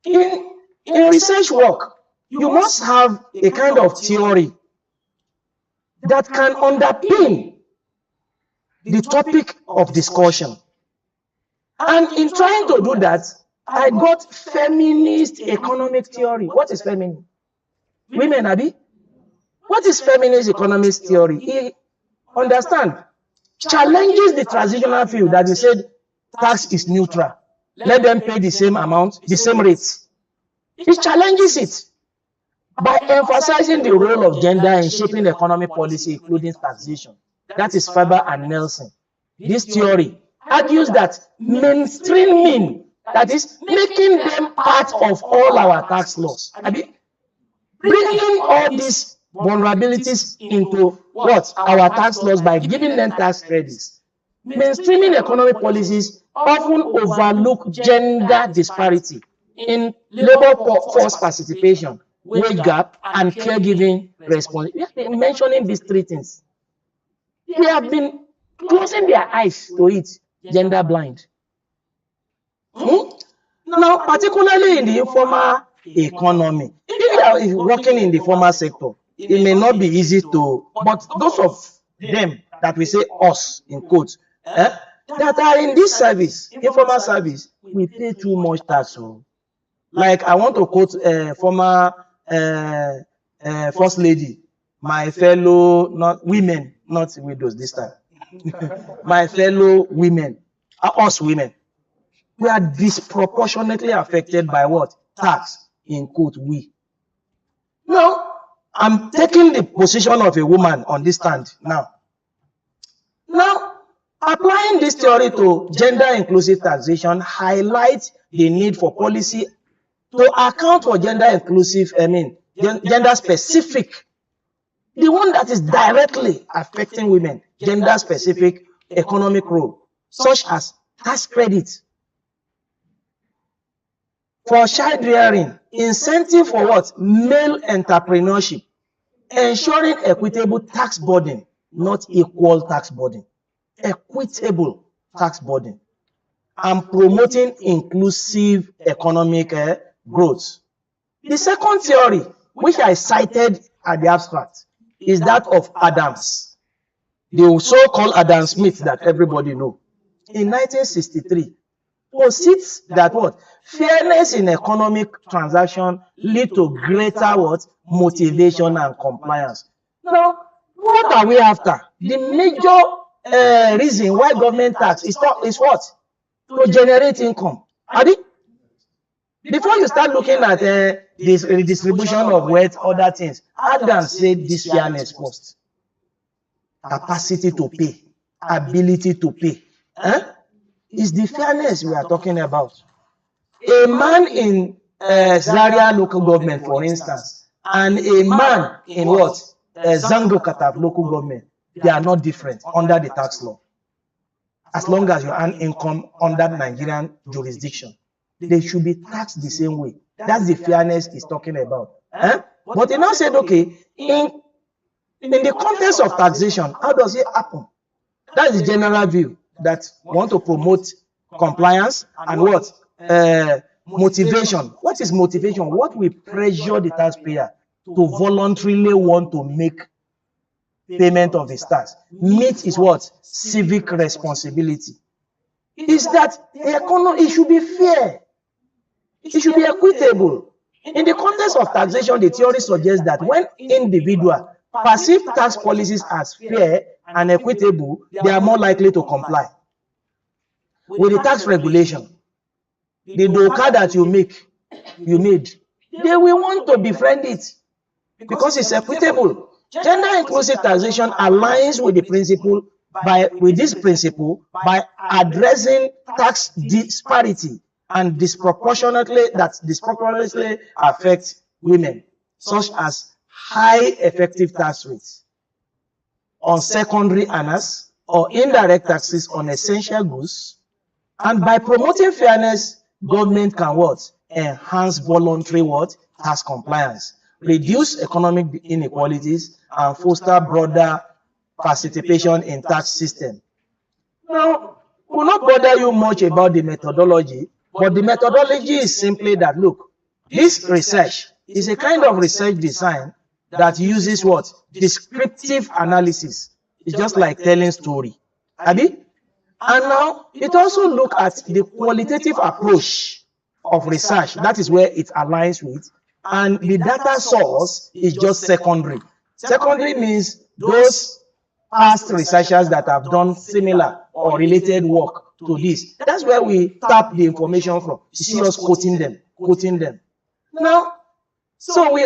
in research work, you must have a kind of theory that can underpin the topic of discussion. And in trying to do that, I got feminist economic theory. What is feminist? Women, Abi? What is feminist economics theory? Understand, challenges the transitional view that they said tax is neutral. Let them pay the same amount, the same rates. It challenges it by emphasizing the role of gender in shaping economic policy, including taxation. That is Faber and Nelson. This theory argues that mainstreaming, that is, making them part of all our tax laws, bringing all these vulnerabilities into what? Our tax laws by giving them tax credits. Mainstreaming economic policies often overlook gender disparity in labor force participation, wage gap, and caregiving responsibility. We have been mentioning these three things. They have been closing their eyes to it, gender blind. Now, particularly in the informal economy, if you are working in the formal sector, it may not be easy to, but those of them that we say us in quotes, that are in this service, informal service, we pay too much tax. So, like I want to quote former first lady, my fellow, not women, not widows this time, my fellow women, us women, we are disproportionately affected by what? Tax, in quote, we. Now, I'm taking the position of a woman on this stand now. Now, applying this theory to gender-inclusive taxation highlights the need for policy to account for gender-inclusive, gender-specific, the one that is directly affecting women, gender-specific economic role, such as tax credit for child rearing, incentive for what? Male entrepreneurship, ensuring equitable tax burden, not equal tax burden, equitable tax burden, and promoting inclusive economic growth. The second theory, which I cited at the abstract, is that of Adams, the so-called Adam Smith that everybody knows. In 1963, posits that what? Fairness in economic transaction lead to greater what? Motivation and compliance. Now, what are we after? The major reason why government tax is what? To generate income. Before you start looking at this redistribution of wealth, other things, Adam said this fairness first. Capacity to pay, ability to pay. Is the fairness we are talking about. A man in Zaria local government, for instance, and a man in what? Zango Kataf local government, they are not different under the tax law. As long as you earn income under Nigerian jurisdiction, they should be taxed the same way. That's the fairness he's talking about. But he now said, okay, in the context of taxation, how does it happen? That's the general view, that want to promote compliance and what? Motivation. What is motivation? What will pressure the taxpayer to voluntarily want to make payment of his tax? Meet is what? Civic responsibility. Is that the economy, it should be fair. It should be equitable. In the context of taxation, the theory suggests that when individuals perceive tax policies as fair and equitable, they are more likely to comply with the tax regulation. The doka that you made, they will want to befriend it because it's equitable. Gender inclusive taxation aligns with the principle with this principle by addressing tax disparity and disproportionately affect women, such as high effective tax rates on secondary earners or indirect taxes on essential goods. And by promoting fairness, government can what? Enhance voluntary what? Tax compliance, reduce economic inequalities, and foster broader participation in tax system. Now, we'll not bother you much about the methodology, but the methodology is simply that, look, This research is a kind of research design that uses what? Descriptive analysis. It's just like telling story. Abi? And now, it also look at the qualitative approach of research. That is where it aligns with. And the data source is just secondary. Secondary means those past researchers that have done similar or related work to this. That's where we tap the information from. You see us quoting them. Now, so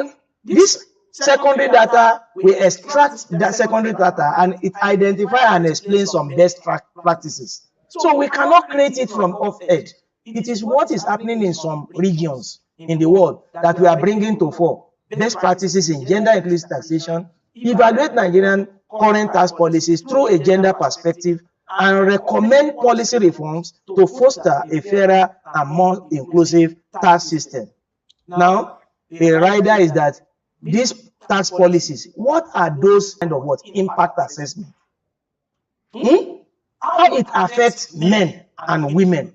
this secondary data, we extract that secondary data and it identify and explain some best practices. So we cannot create it from off-head. It is what is happening in some regions in the world that we are bringing to fore. Best practices in gender inclusive taxation, evaluate Nigerian current tax policies through a gender perspective, and recommend policy reforms to foster a fairer and more inclusive tax system. Now, the rider is that these tax policies, what are those kind of what? Impact assessment. How it affects men and women.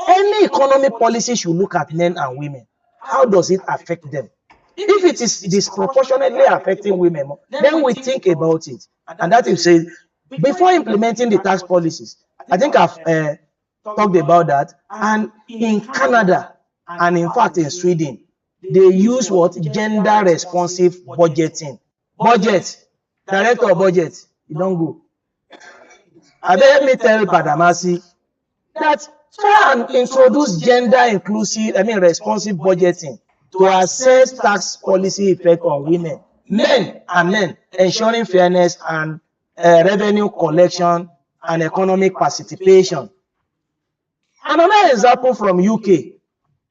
Any economic policy should look at men and women. How does it affect them? If it is disproportionately affecting women, then we think about it. And that is said, before implementing the tax policies, I think I've talked about that. And in Canada, and in fact in Sweden, they use what? Gender responsive budgeting. Budget. Director of budget. You don't go. Let me tell Padamasi that try and introduce gender inclusive, responsive budgeting to assess tax policy effect on women, men and men, ensuring fairness and revenue collection and economic participation. Another example from UK,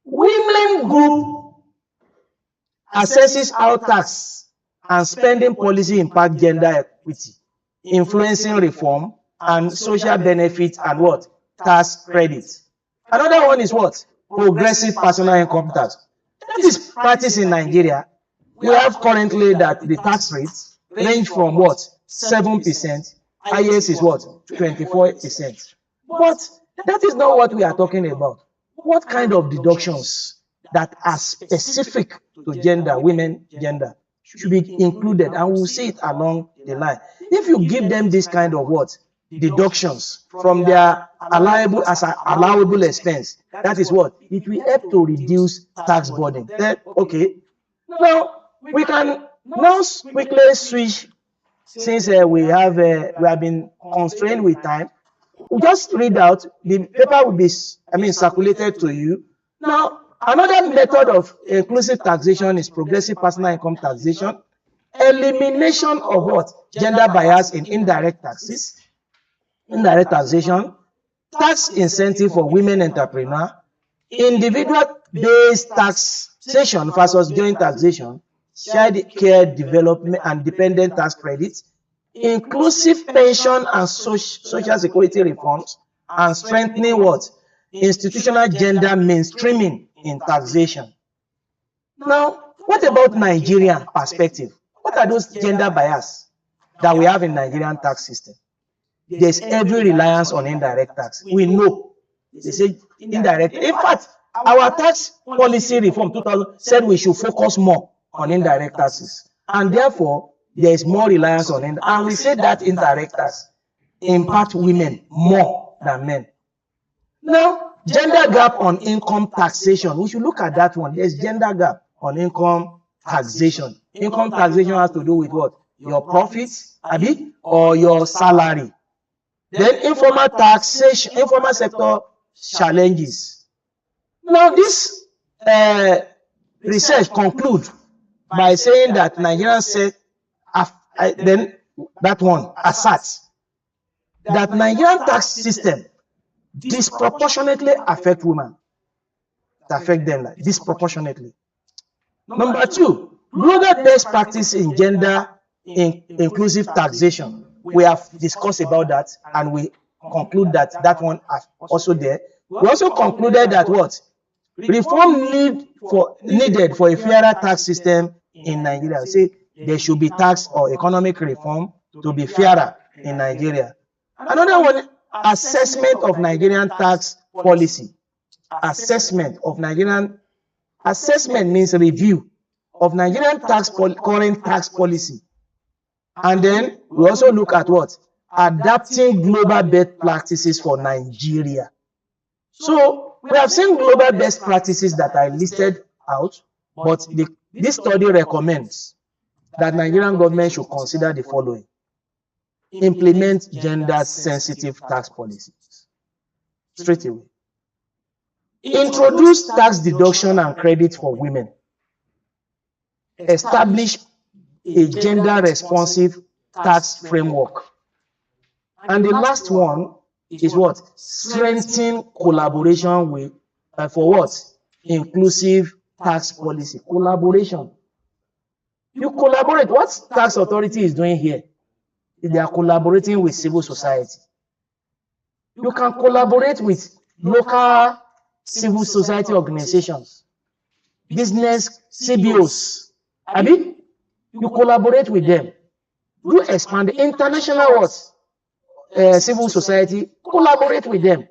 women group assesses how tax and spending policy impact gender equity, influencing reform and social benefits and what? Tax credits. Another one is what? Progressive personal income tax. That is practice in Nigeria. We have currently that the tax rates range from what? 7%. Highest is what? 24%. But that is not what we are talking about. What kind of deductions that are specific to gender, women gender, should be included, and we'll see it along the line. If you give them this kind of what? Deductions from their allowable expense, that is what? It will help to reduce tax burden. Then, okay. Now, we can now quickly switch, since we have been constrained with time. We'll just read out, the paper will be, circulated to you. Now, another method of inclusive taxation is progressive personal income taxation. Elimination of what? Gender bias in indirect taxes. Indirect taxation. Tax incentive for women entrepreneurs. Individual-based taxation versus joint taxation. Child care development and dependent tax credits. Inclusive pension and social security reforms. And strengthening what? Institutional gender mainstreaming in taxation. Now, what about Nigerian perspective? What are those gender bias that we have in Nigerian tax system? There's heavy reliance on indirect tax. We know. They say indirect. In fact, our tax policy reform 2000 said we should focus more on indirect taxes. And therefore, there is more reliance on indirect. And we say that indirect tax impact women more than men. Now, gender gap on income taxation. We should look at that one. There's gender gap on income taxation. Income taxation has to do with what? Your profits, or your salary. Then informal taxation, informal sector challenges. Now, this research concludes by saying that Nigerians said, then that one asserts that Nigerian tax system disproportionately affect women. Affect them disproportionately. Number two, global best practice in gender inclusive taxation. We have discussed about that, and we conclude that that one is also there. We also concluded that what? Reform needed for a fairer tax system in Nigeria. Say there should be tax or economic reform to be fairer in Nigeria. Another one, assessment of Nigerian tax policy. Assessment of Nigerian Assessment means review of Nigerian current tax policy. And then we also look at what? Adapting global best practices for Nigeria. So we have seen global best practices that are listed out, but this study recommends that Nigerian government should consider the following: implement gender-sensitive tax policies straight away, introduce tax deduction and credit for women, establish a gender-responsive tax framework, and the last one is what? Strengthen collaboration with for what? Inclusive tax policy. Collaboration. You collaborate. What tax authority is doing here? They are collaborating with civil society. You can collaborate with local civil society organizations, business CBOs. Abi, you collaborate with them. You expand the international what? Civil society, collaborate with them.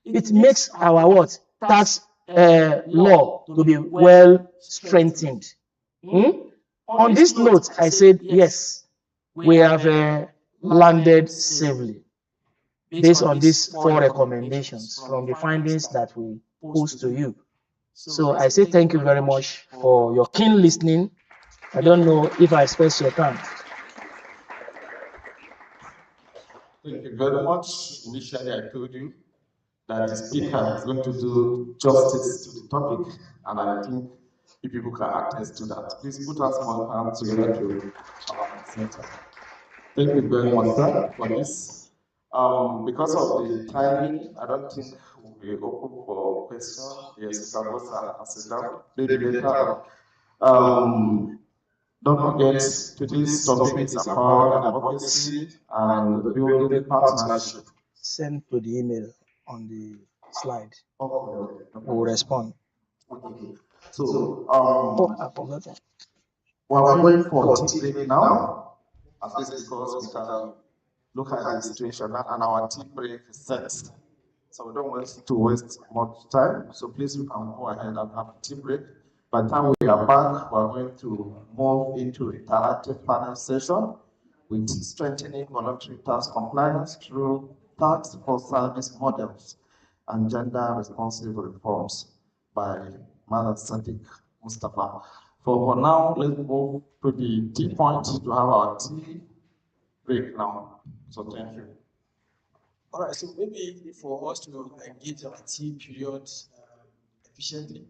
It makes our what? Tax law to be well strengthened. On this note, I said, yes, we have landed safely based on these 4 recommendations from the findings that we post to you. So I say thank you very much for your keen listening. I don't know if I space your time. Thank you very much. Initially, I told you that the speaker is going to do justice to the topic, and I think you people can attest to that. Please put our small hands together to our center. Thank you very much, sir, for this. Because of the timing, I don't think we'll be open for questions. Yes, you can go sit down, maybe later on. Don't forget, today's topic is empowerment and advocacy and building partnership. Send to the email on the slide. Okay. We will respond. Okay. So, I forgot that. we're going for tea break now, at least because we can look at the situation and our tea break is set. So we don't want to waste much time. So please, you can go ahead and have a tea break. By the time we are back, we're going to move into interactive panel session with strengthening voluntary tax compliance through tax for service models and gender responsive reforms by Madam Sadiq Mustafa. For now, let's move to the tea point to have our tea break now. So thank you. All right, so maybe for us to engage our tea period efficiently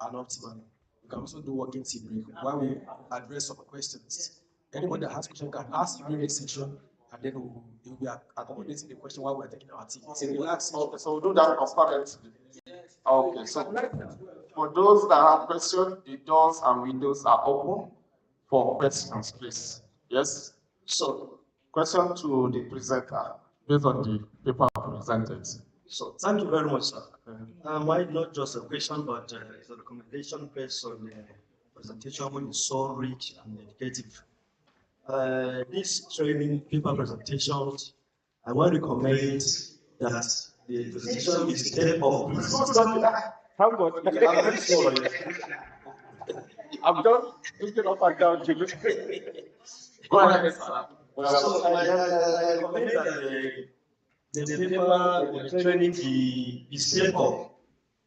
and optimally, we can also do working tea break while we address some questions. Anyone that has question can ask during the session, and then we'll be accommodating the question while we're taking our tea. So relax. Okay, so we'll do that concurrently. Okay, so for those that have questions, the doors and windows are open for questions, please. Yes? So, question to the presenter based on the paper presented. So, thank you very much, sir. Mine not just a question, but it's a recommendation based on the presentation, which is so rich and educative. This training paper presentations, I want to recommend that the presentation is step up. How good? I'm done looking up and down. Go ahead, sir. So I recommend that the paper, the training be step up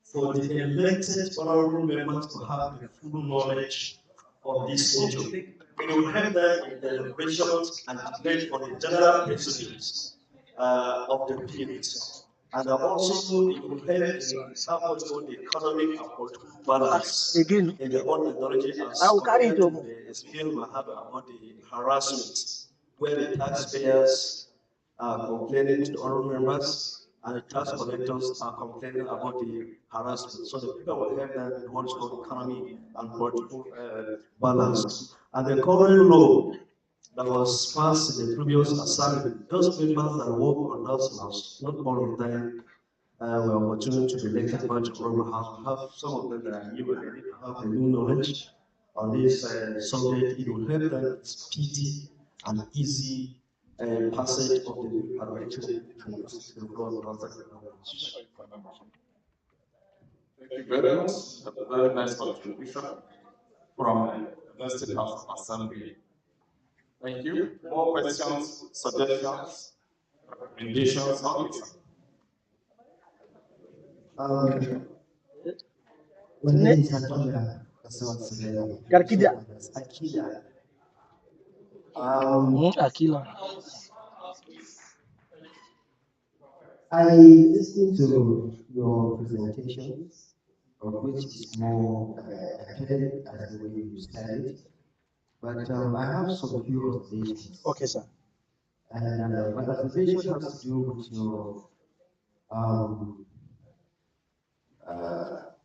for the elected honorable members to have the full knowledge of this issue. It will help them in the deliberations and debate on the general principles of the period. And also it will help in supporting the economic and political balance Again, in the own technology as I will carry it compared over. to the experience we have about the harassment, where the taxpayers are complaining to the honorable members and the tax collectors are complaining about the harassment. So the people will help them in what is called economy and political balance. And the current law that was passed in the previous assembly, those members that work on those laws, not all of them were opportunity to be elected by the Honorable House. We have some of them that are new and they need to have a new knowledge on this subject. It will help them speedy and easy passage of the new parliamentary to the floor. Thank you very much. That's a very nice contribution from the State House of Assembly. Thank you. More questions, suggestions, recommendations? Okay, sir. My name is Akila. Karkida. Akila. Akila. I listened to your presentation, of which is more academic as the way you studied, but I have some few observations. Okay, sir. And my observation has to do with your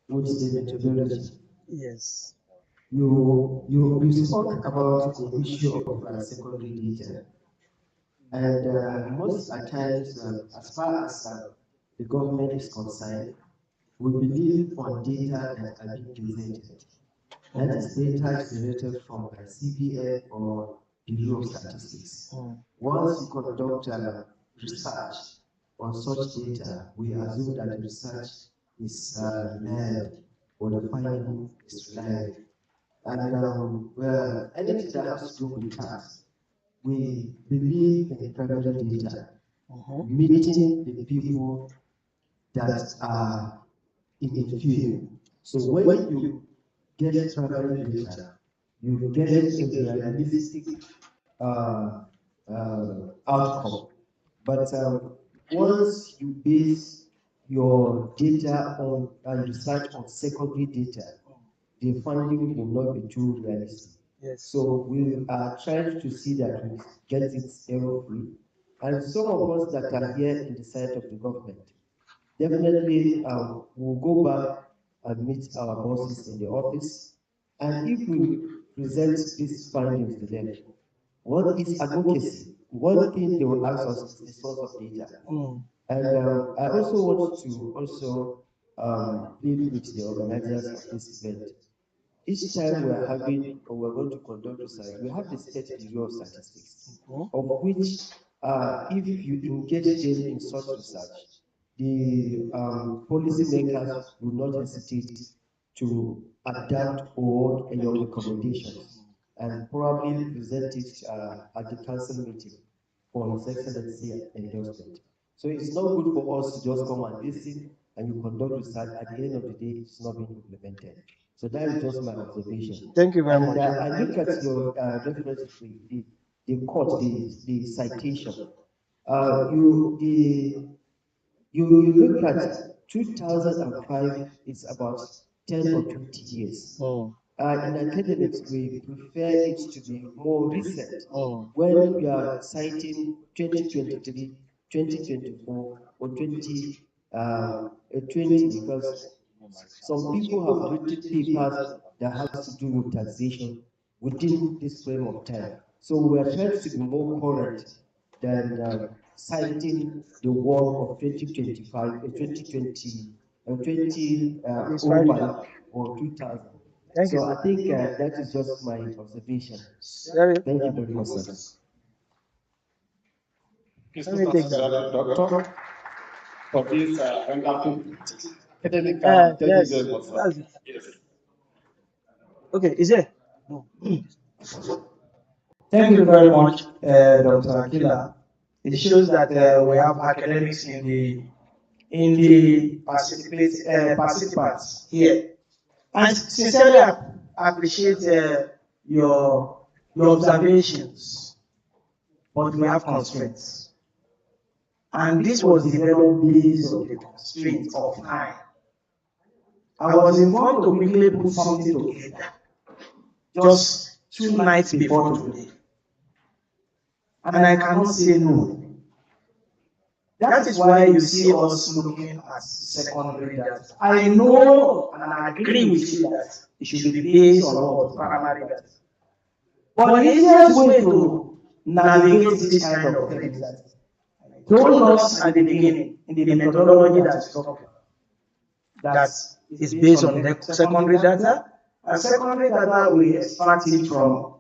with the methodology. Yes. You spoke about the issue of secondary data, and most at times, as far as the government is concerned, we believe on data that are being presented. That is data generated from CBN or Bureau of Statistics. Once you conduct research on such data, we assume that the research is reliable or the finding is reliable. And well, anything that has to do with tax, we believe in primary data, meeting the people that are in the field. So when you get primary data, you get a realistic outcome. But once you base your data on research on secondary data, the finding will not be too realistic. Yes. So we are trying to see that we get it error-free. And some of us that are here in the side of the government, definitely we'll go back and meet our bosses in the office. And if we present these findings to them, what is advocacy? One thing they will ask us is the source of data. And I also want to plead with the organizers of this event. Each time we are having or we're going to conduct research, we have the State Bureau of Statistics, of which if you engage them in such research, the policymakers will not hesitate to adapt all your recommendations and probably present it at the council meeting for His Excellency endorsement. So it's not good for us to just come and listen and you conduct research. At the end of the day, it's not being implemented. So that is just my observation. Thank you very much. I look at your reference to the court, the citation. You look at 2005 is about 10 or 20 years. In academics, we prefer it to be more recent when we are citing 2023, 2024, or 2020, because some people have written papers that has to do with taxation within this frame of time. So we are trying to be more current than citing the work of 2025, 2020, 2005 or 2000. Thank you. So I think that is just my observation. Thank you very much, sir. Let me take that, Doctor, for this wonderful academic. Yes. Yes. Okay, is it? No. Thank you very much, Dr. Akila. It shows that we have academics in the participants here. And sincerely appreciate your observations, but we have constraints. And this was developed based on the constraint of time. I was informed to quickly put something together just 2 nights before today. And I cannot say no. That is why you see us looking at secondary data. I know and I agree with you that it should be based on what primary data. But the easiest way to navigate this kind of thing is that I told us at the beginning in the methodology that is based on the secondary data, and secondary data we extract it from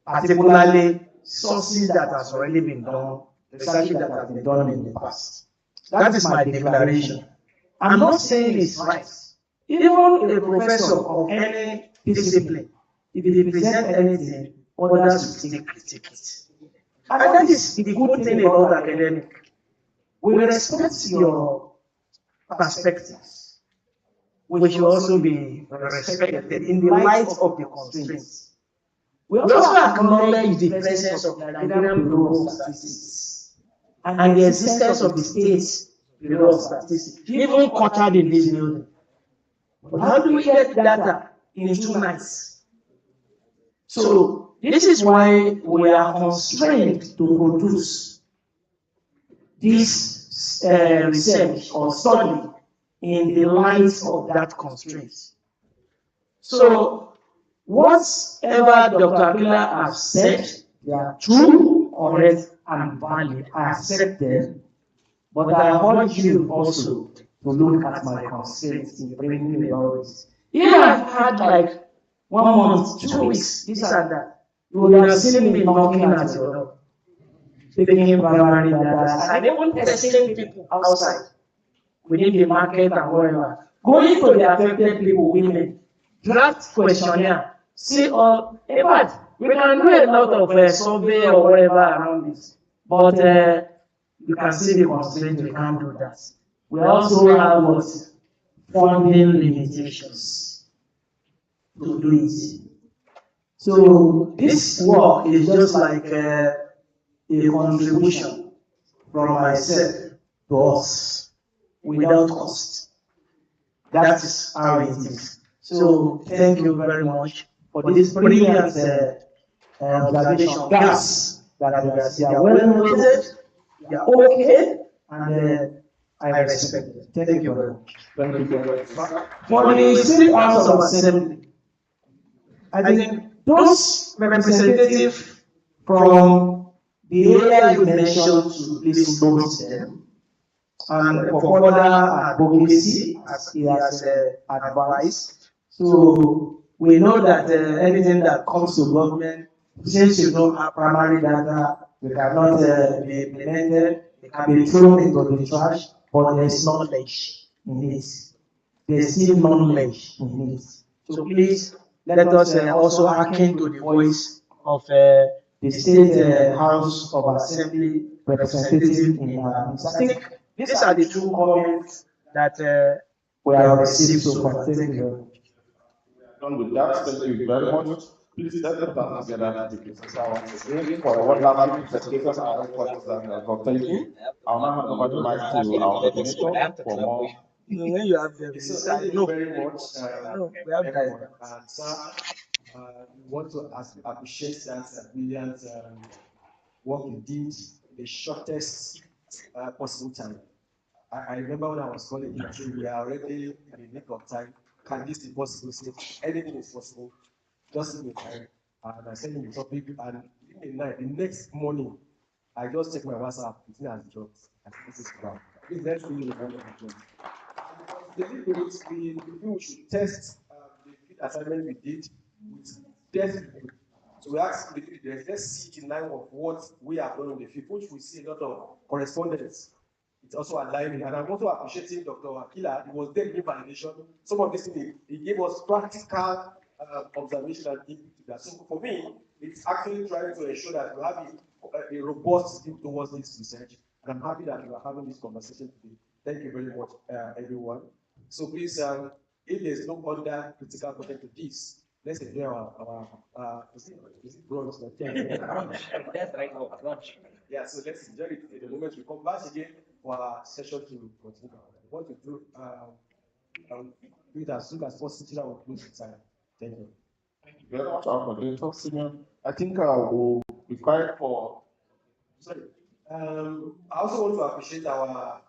particularly sources that has already been done, research that has been done in the past. That is my declaration. I'm not saying it's right. Even a professor of any discipline, if they present anything, others will still critique it. And that is the good thing about academic. We respect your perspectives. We should also be respected in the light of the constraints. We also acknowledge the presence of the Nigerian Bureau of Statistics and the existence of the State Bureau of Statistics, even quartered in this building. But how do we get data in 2 nights? So this is why we are constrained to produce this research or study in the light of that constraint. So whatever Dr. Abila has said, they are true, correct, and valid. I accept them, but I urge you also to look at my constraints in bringing about this. If I've had like 1 month, 2 weeks, this and that, you would have seen me knocking at your door, taking primary data, and even testing people outside, within the market and wherever, going to the affected people, women, draft questionnaire, see all. In fact, we can do a lot of survey or whatever around this, but you can see the constraint, we can't do that. We also have what? Funding limitations to do it. So this work is just like a contribution from myself to us without cost. That is how it is. So thank you very much for this brilliant observation. Gas that they are well noted, they are okay, and I respect it. Thank you very much. Thank you very much. For the State House of Assembly, I think those representatives from the area you mentioned to please note them, and for further advocacy, as he has advised. So we know that anything that comes to government, since you don't have primary data, we cannot be implemented, it can be thrown into the trash, but there is knowledge in it. There is still knowledge in it. So please let us also hearken to the voice of the State House of Assembly representative in our midst. I think these are the 2 comments that we have received so far. Thank you. Done with that, thank you very much. Please let us stand together to give once again for a wonderful presentation and responses that are thank you. I'll now hand over the mic to our coordinator for more. When you have them, Thank you very much, we have everyone. And sir, we want to appreciate that brilliant work you did in the shortest possible time. I remember when I was calling you, I said, we are already in the nick of time. Can this be possible? Say, anything is possible. Just in the time. And I sent him the topic, and in the night, the next morning, I just checked my WhatsApp, it's not as dropped. This is crap. Please let's really remember the job. Deliberately, we feel we should test the field assignment we did with test review. So we asked the leaders, let's see in line of what we have done in the field, which we see a lot of correspondence. It's also aligning, and I'm also appreciating Dr. Akila. He was there giving validation. Some of this thing he gave us practical observation and input to that. So for me, it's actually trying to ensure that we have a robust team towards this research. And I'm happy that we are having this conversation today. Thank you very much, everyone. So please, if there's no other critical content to this, let's enjoy our is it brunch? That's right now, brunch. Yeah, so let's enjoy it in the moment we come back again for our session to continue. We want to do it as soon as possible so that we'll close the time. Thank you. Thank you very much, our coordinator, senior. I think we'll be quiet for. Sorry. I also want to appreciate our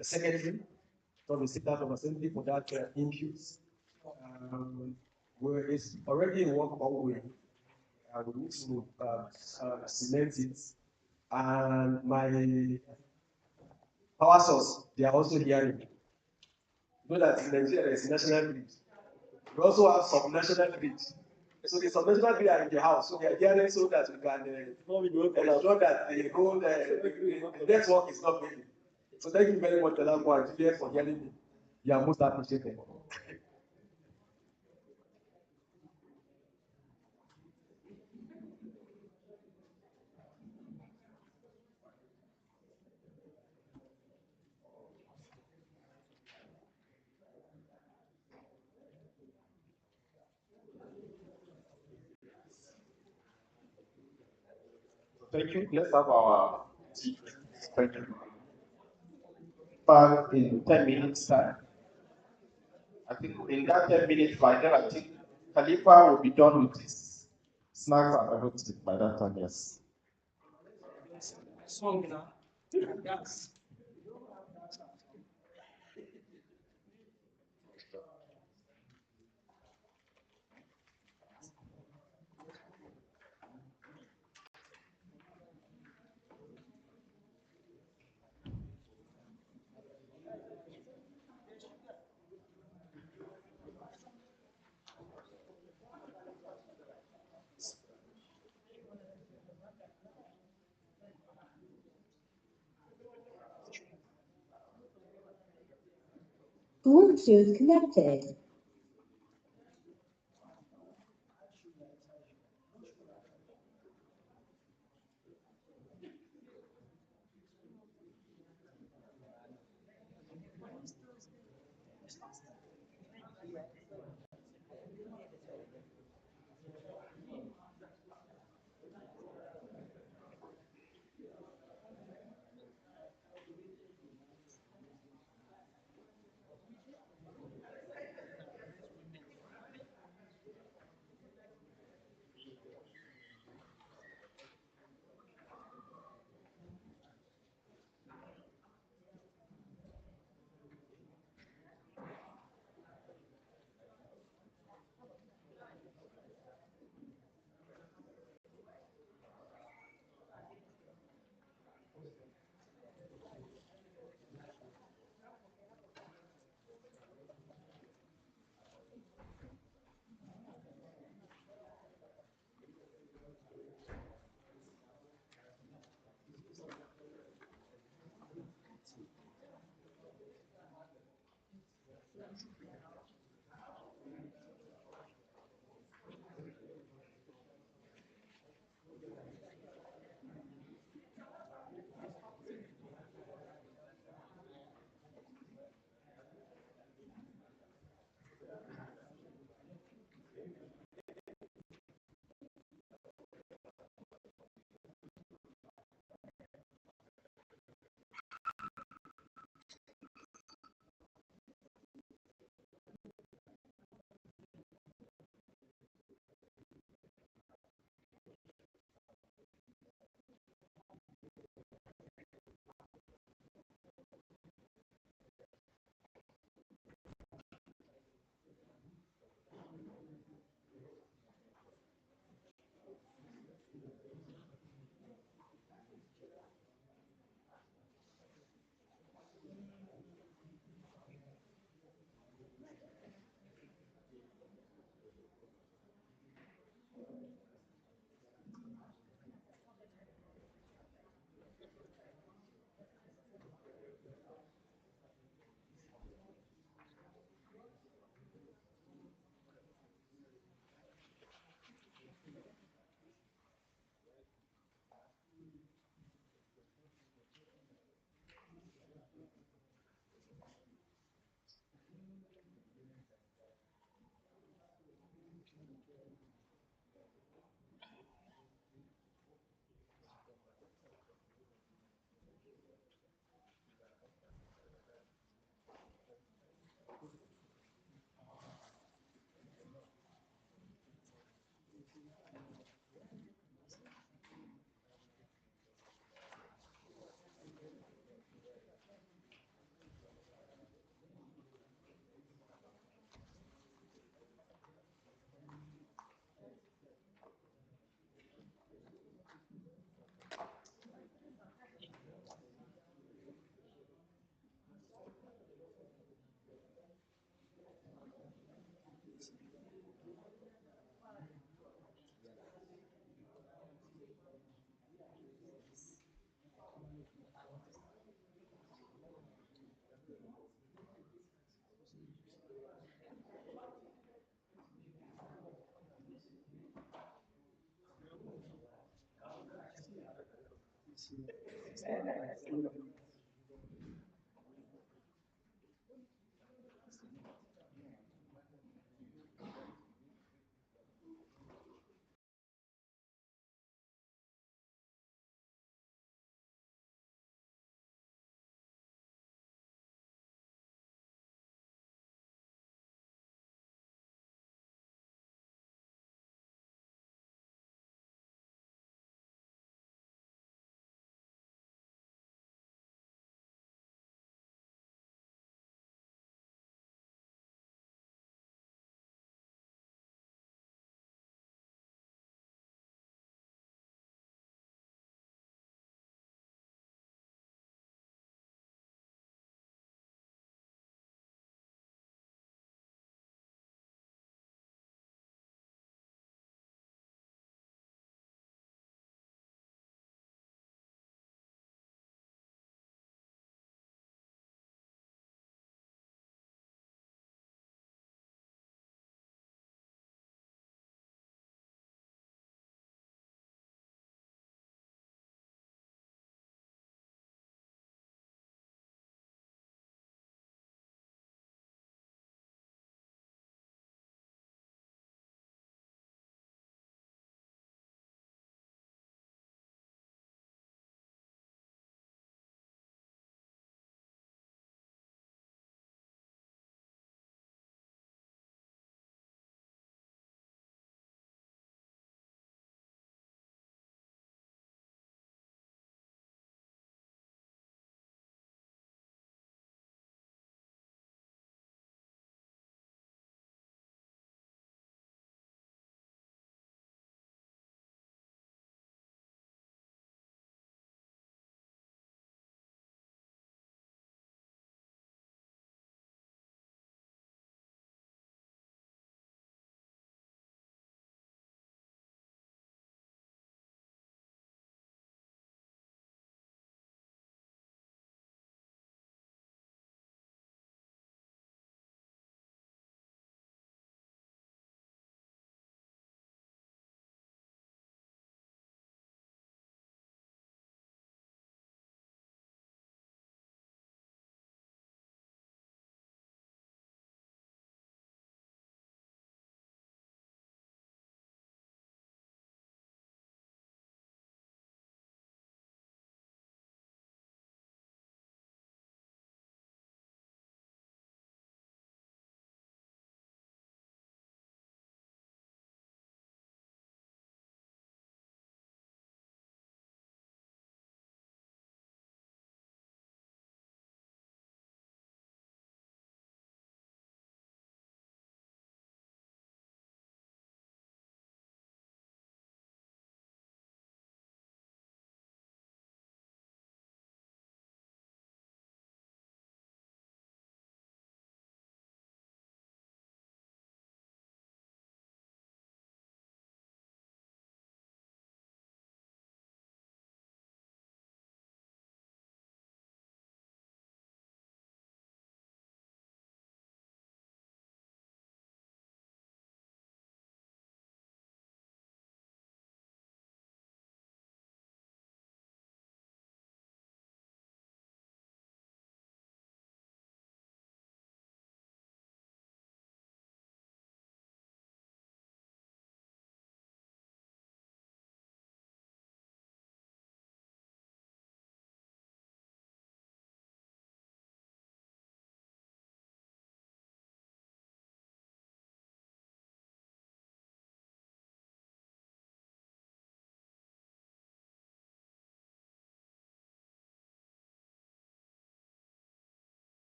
secretary from the State House of Assembly for that input. Where it's already in work ongoing. We need to cement it. And my power source, they are also hearing. You know that in Nigeria there is national grid. We also have subnational grid. So the subnational grid are in the house. So they are hearing so that we can ensure that the whole the network is not failing. So thank you very much, Olampo and Juliet, for hearing me. You are most appreciated. Thank you. Let's have our tea. Thank you. Back in 10 minutes time. I think in that 10 minutes by then, I think Khalifa will be done with his snacks and everything by that time, yes. Song now. Yes. Bluetooth connected.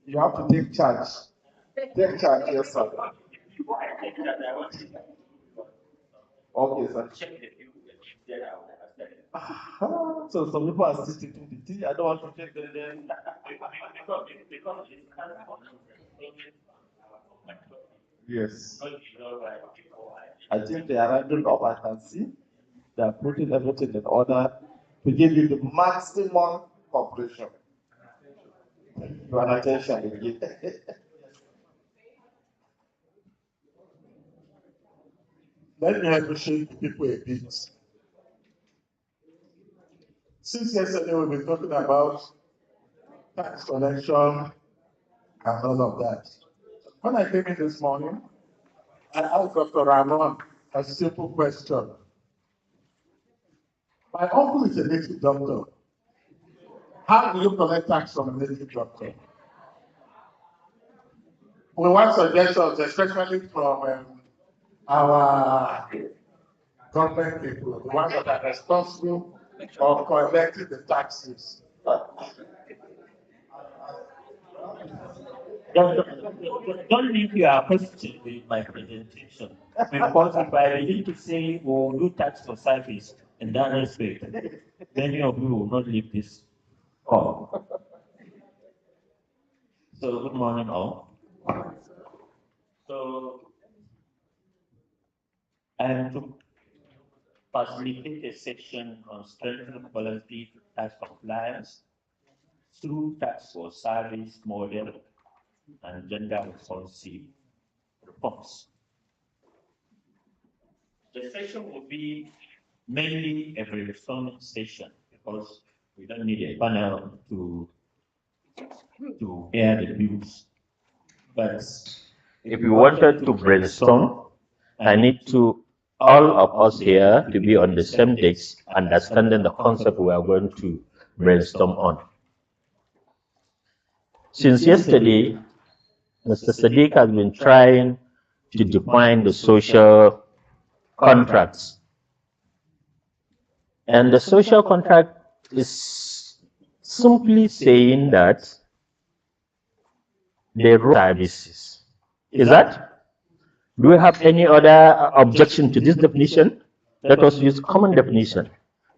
You have to take charge. Take charge, yes, sir. Okay, sir. So some people are still taking the tea. I don't want to take them there. Yes. I think they are rounding up. I can see they are putting everything in order to give you the maximum cooperation. Your attention again. Let me appreciate the people a bit. Since yesterday we've been talking about tax collection and all of that. When I came in this morning, I asked Dr. Ramon a simple question. My uncle is a native doctor. How do you collect tax from a native doctor? We want suggestions, especially from our government people, the ones that are responsible for collecting the taxes. Don't leave your question with my presentation. Because if I begin to say, we'll do tax for service in that respect, many of you will not leave this call. So, good morning, all. So, I am to facilitate a section on strengthening voluntary tax compliance through tax for service model and gender responsive reforms. The session will be mainly a brainstorming session because we don't need a panel to air the views. But if we wanted to brainstorm, I need to all of us here to be on the same desk, understanding the concept we are going to brainstorm on. Since yesterday, Mr. Sadiq has been trying to define the social contracts. And the social contract is simply saying that they run services. Is that? Do we have any other objection to this definition? Let us use common definition.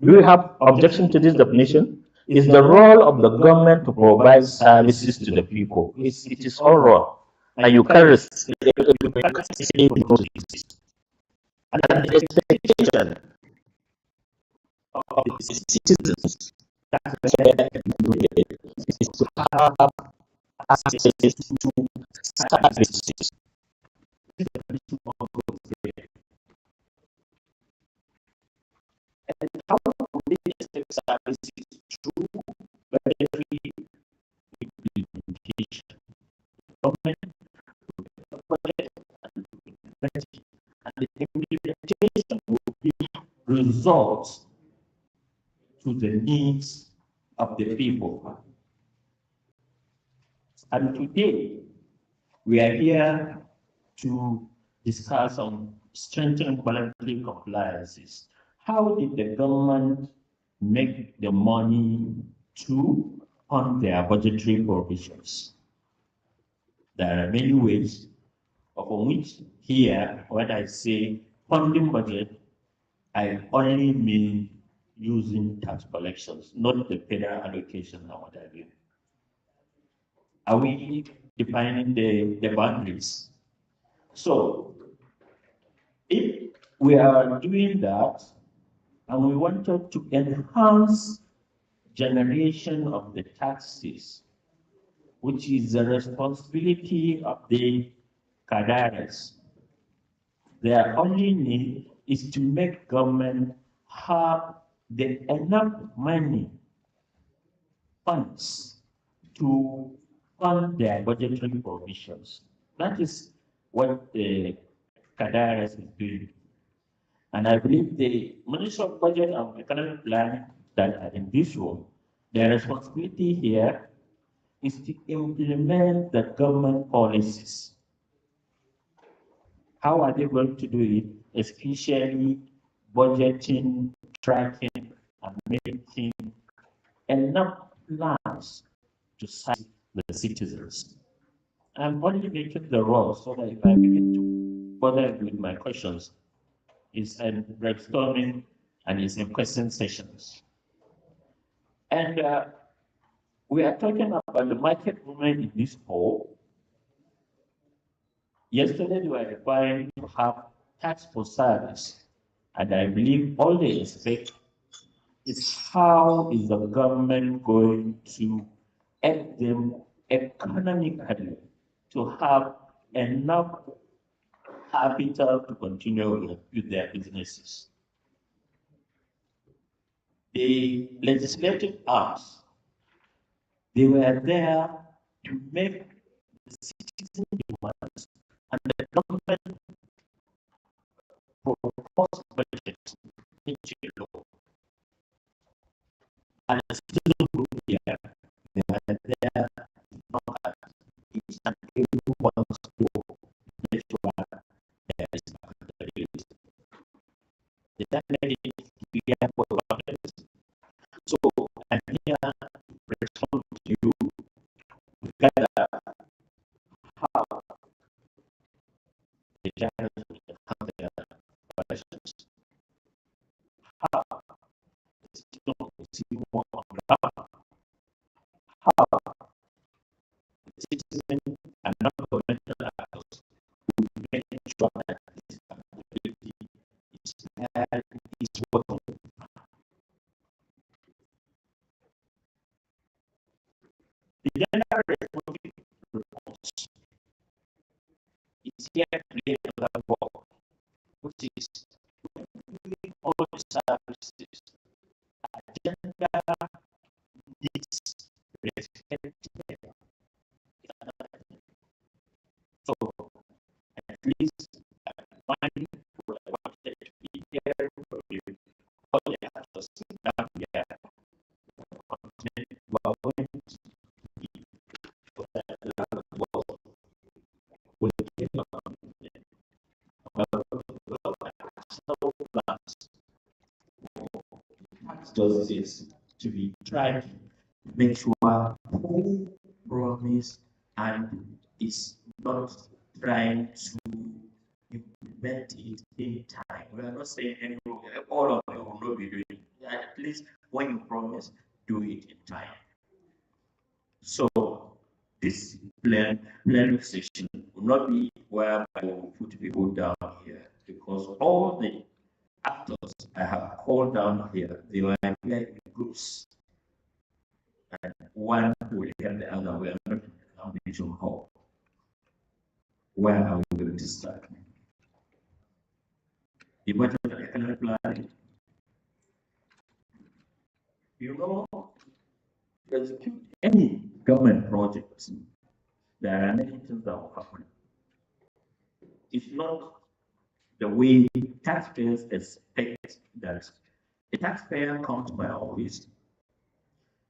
Do we have objection to this definition? Is the role of the government to provide services to the people. It is all wrong. And you can't say and the expectation of the citizens is to have access to services. And how do we expect services through budgetary implementation? Government budget and the implementation will be results to the needs of the people. And today, we are here to discuss on strengthening voluntary compliances. How did the government make the money to fund their budgetary provisions? There are many ways, of which here, when I say funding budget, I only mean using tax collections, not the federal allocation and what have you. Are we defining the boundaries? So, if we are doing that, and we wanted to enhance generation of the taxes, which is the responsibility of the cadres, their only need is to make government have the enough money, funds, to fund their budgetary provisions. That is what the cadres is doing. And I believe the Ministry of Budget and Economic Planning that are in this role, their responsibility here is to implement the government policies. How are they going to do it? Especially budgeting, tracking, and making enough plans to serve the citizens? I'm only making the role so that if I begin to bother with my questions, it's in brainstorming and it's in question sessions. And we are talking about the market movement in this whole. Yesterday, we were requiring to have tax for service, and I believe all they expect is how is the government going to help them economically to have enough capital to continue with their businesses. The legislative arms, they were there to make the citizen demands, and the government proposed budget into law. And the citizen group here, they were there to knock at each and everyone's door, make sure there is accountability. The time made it clear for the government. So I'm here to respond to you together how the journalists have their questions, how the citizen will see more on ground, how the citizen and non-governmental actors will make sure that this accountability is there and is working. The general responsibility response is here to play another role, which is doing all the services agenda needs respected. So at least one what I wanted to be here for you, all the actors down here, continent government, for that world will give national plans tax justice to be tried to make sure who promise and is not trying to implement it in time. We are not saying all of you will not be doing it. At least when you promise, do it in time. So this plenary session will not be where I will put people down here, because all the actors I have called down here, they were here in groups. And one will help the other. We are not in the nomination hall. Where are we going to start? The budget and economic planning. You know, to execute any government project, there are many things that will happen. It's not the way taxpayers expect that a taxpayer comes to my office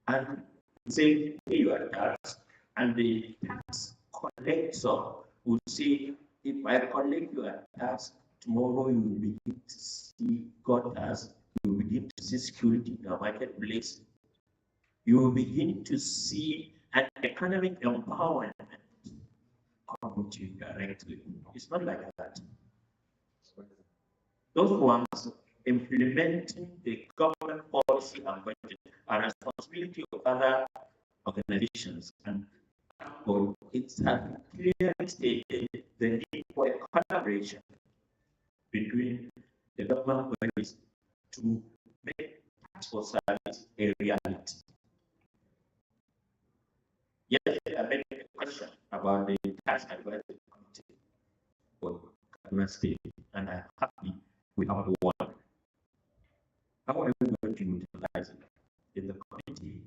and say, pay your tax, and the tax collector would say, if I collect your tax, tomorrow you will begin to see gutters, you will begin to see security in the marketplace, you will begin to see an economic empowerment come to you directly. It's not like that. Those ones implementing the government policy and budget are responsibility of other organizations, and it's clearly stated the need for a collaboration between the government bodies to make tax for service a reality. Yesterday, I made a question about the tax advisory committee for Kaduna State, and I'm happy we have one. How are we going to utilize it? In the committee,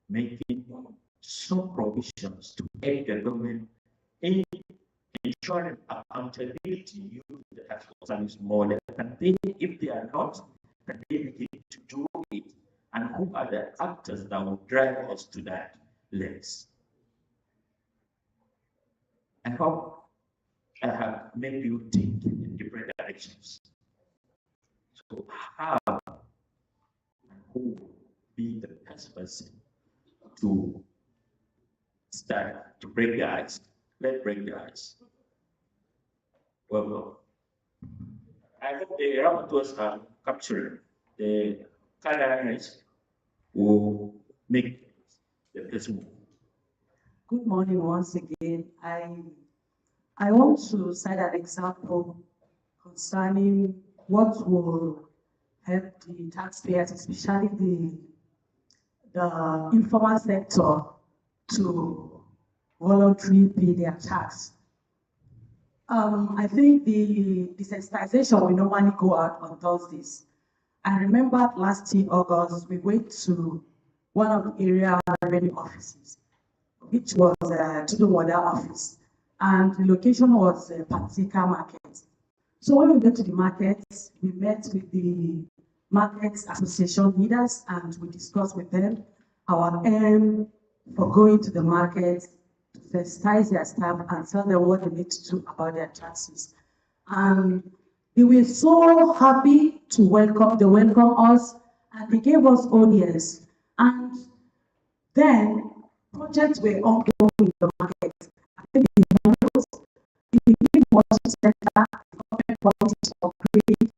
making some provisions to aid the government in ensuring accountability using the tax for service model, and then if they are not, can they begin to do it, and who are the actors that will drive us to that lens? I hope I have made you think in different directions. So how and who will be the best person to start to break the ice. Let's break the ice. Well, I hope the rapporteurs are capturing the colors who make the place move. Good morning once again. I want to cite an example concerning what will help the taxpayers, especially the informal sector, to voluntarily pay their tax. I think the desensitization will normally go out on Thursdays. I remember last year, August, we went to one of the area revenue offices, which was to the water office, and the location was Patika Market. So when we went to the market, we met with the market association leaders and we discussed with them our aim for going to the market to sensitize their staff and tell them what they need to do about their taxes. And they were so happy to welcome us, and they gave us audience. And then projects were ongoing in the market. I think the windows, the washing center, the government policies to upgrade